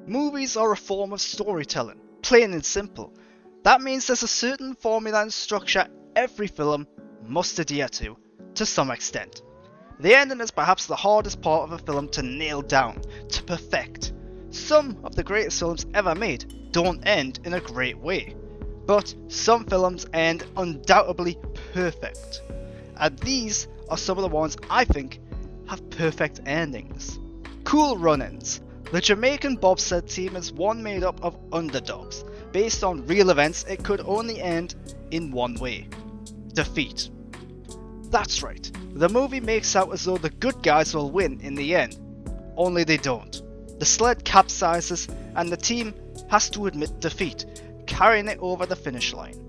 Movies are a form of storytelling, plain and simple. That means there's a certain formula and structure every film must adhere to some extent. The ending is perhaps the hardest part of a film to nail down, to perfect. Some of the greatest films ever made don't end in a great way, but some films end undoubtedly perfect. And these are some of the ones I think have perfect endings. Cool Runnings. The Jamaican bobsled team is one made up of underdogs. Based on real events, it could only end in one way: defeat. That's right, the movie makes out as though the good guys will win in the end, only they don't. The sled capsizes and the team has to admit defeat, carrying it over the finish line.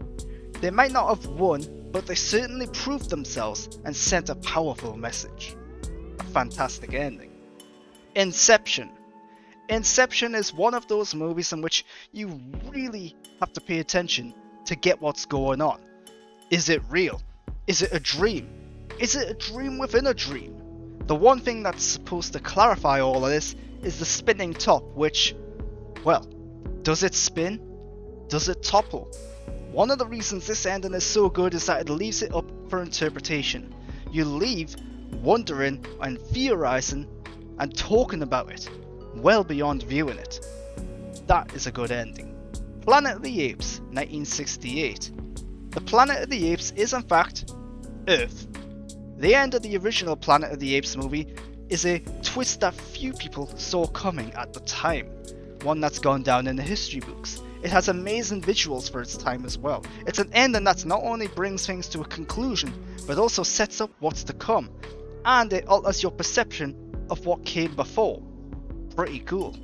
They might not have won, but they certainly proved themselves and sent a powerful message. A fantastic ending. Inception. Inception is one of those movies in which you really have to pay attention to get what's going on. Is it real? Is it a dream? Is it a dream within a dream? The one thing that's supposed to clarify all of this is the spinning top, which, well, does it spin? Does it topple? One of the reasons this ending is so good is that it leaves it up for interpretation. You leave wondering and theorizing and talking about it, well beyond viewing it. That is a good ending. Planet of the Apes, 1968. The Planet of the Apes is in fact Earth. The end of the original Planet of the Apes movie is a twist that few people saw coming at the time, one that's gone down in the history books. It has amazing visuals for its time as well. It's an ending that not only brings things to a conclusion, but also sets up what's to come, and it alters your perception of what came before. Pretty cool.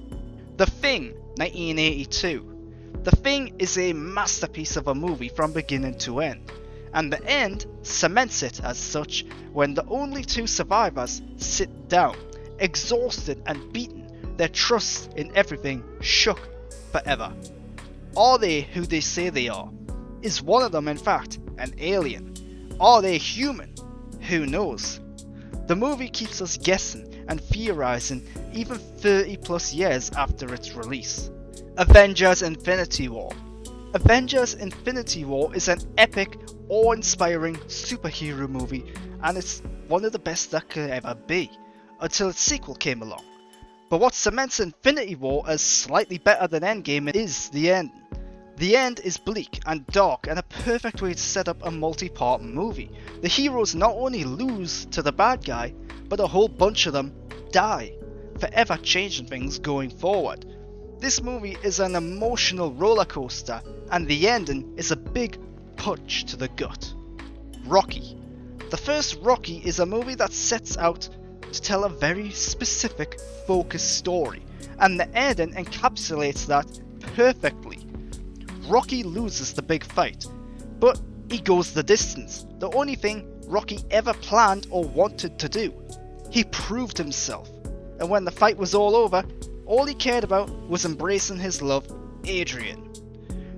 The Thing, 1982. The Thing is a masterpiece of a movie from beginning to end, and the end cements it as such when the only two survivors sit down, exhausted and beaten, their trust in everything shook forever. Are they who they say they are? Is one of them in fact an alien? Are they human? Who knows? The movie keeps us guessing and theorizing even 30 plus years after its release. Avengers Infinity War. Avengers Infinity War is an epic, awe-inspiring superhero movie, and it's one of the best that could ever be, until its sequel came along. But what cements Infinity War as slightly better than Endgame is the end. The end is bleak and dark and a perfect way to set up a multi-part movie. The heroes not only lose to the bad guy, but a whole bunch of them die, forever changing things going forward. This movie is an emotional roller coaster, and the ending is a big punch to the gut. Rocky. The first Rocky is a movie that sets out to tell a very specific, focused story, and the ending encapsulates that perfectly. Rocky loses the big fight, but he goes the distance, the only thing Rocky ever planned or wanted to do. He proved himself, and when the fight was all over, all he cared about was embracing his love, Adrian.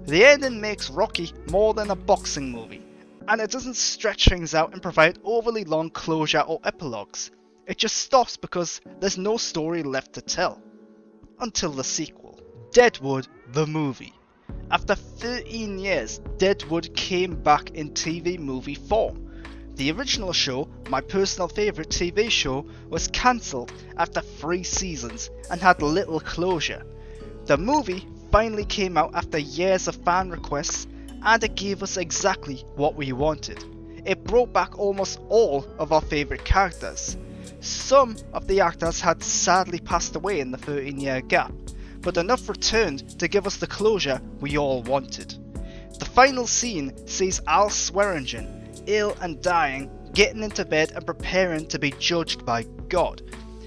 The ending makes Rocky more than a boxing movie, and it doesn't stretch things out and provide overly long closure or epilogues. It just stops because there's no story left to tell. Until the sequel. Deadwood the movie. After 13 years, Deadwood came back in TV movie form. The original show, my personal favourite TV show, was cancelled after 3 seasons and had little closure. The movie finally came out after years of fan requests, and it gave us exactly what we wanted. It brought back almost all of our favourite characters. Some of the actors had sadly passed away in the 13-year gap, but enough returned to give us the closure we all wanted. The final scene sees Al Swearingen, ill and dying, getting into bed and preparing to be judged by God.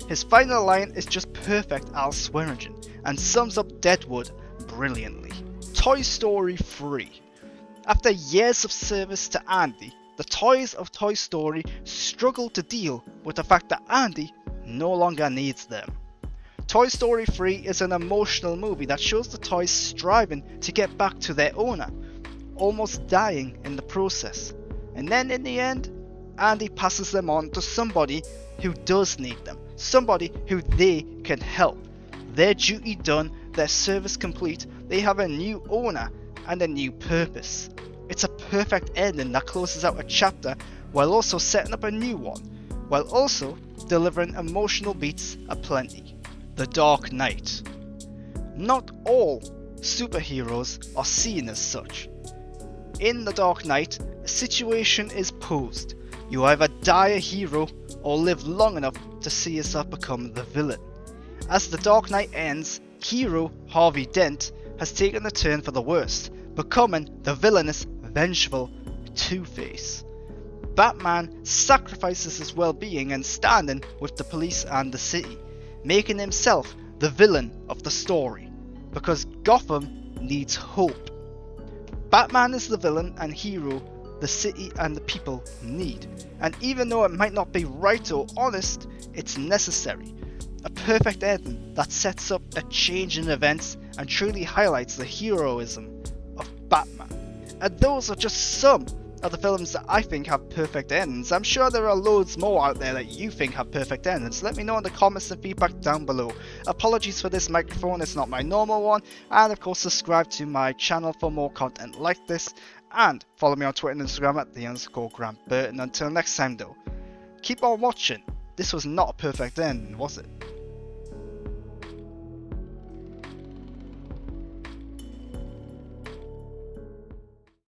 His final line is just perfect Al Swearingen and sums up Deadwood brilliantly. Toy Story 3. After years of service to Andy, the toys of Toy Story struggle to deal with the fact that Andy no longer needs them. Toy Story 3 is an emotional movie that shows the toys striving to get back to their owner, almost dying in the process. And then in the end, Andy passes them on to somebody who does need them, somebody who they can help. their duty done, their service complete, they have a new owner and a new purpose. It's a perfect ending that closes out a chapter while also setting up a new one, while also delivering emotional beats aplenty. The Dark Knight. Not all superheroes are seen as such. In The Dark Knight, a situation is posed. You either die a hero or live long enough to see yourself become the villain. As The Dark Knight ends, hero Harvey Dent has taken a turn for the worst, becoming the villainous, vengeful Two-Face. Batman sacrifices his well-being and standing with the police and the city, making himself the villain of the story, because Gotham needs hope. Batman is the villain and hero the city and the people need, and even though it might not be right or honest, it's necessary. A perfect ending that sets up a change in events and truly highlights the heroism of Batman. And those are just some of the films that I think have perfect endings. I'm sure there are loads more out there that you think have perfect endings. Let me know in the comments and feedback down below. Apologies for this microphone, it's not my normal one. And of course subscribe to my channel for more content like this. And follow me on Twitter and Instagram at _Grant Burton. Until next time though, keep on watching. This was not a perfect ending, was it?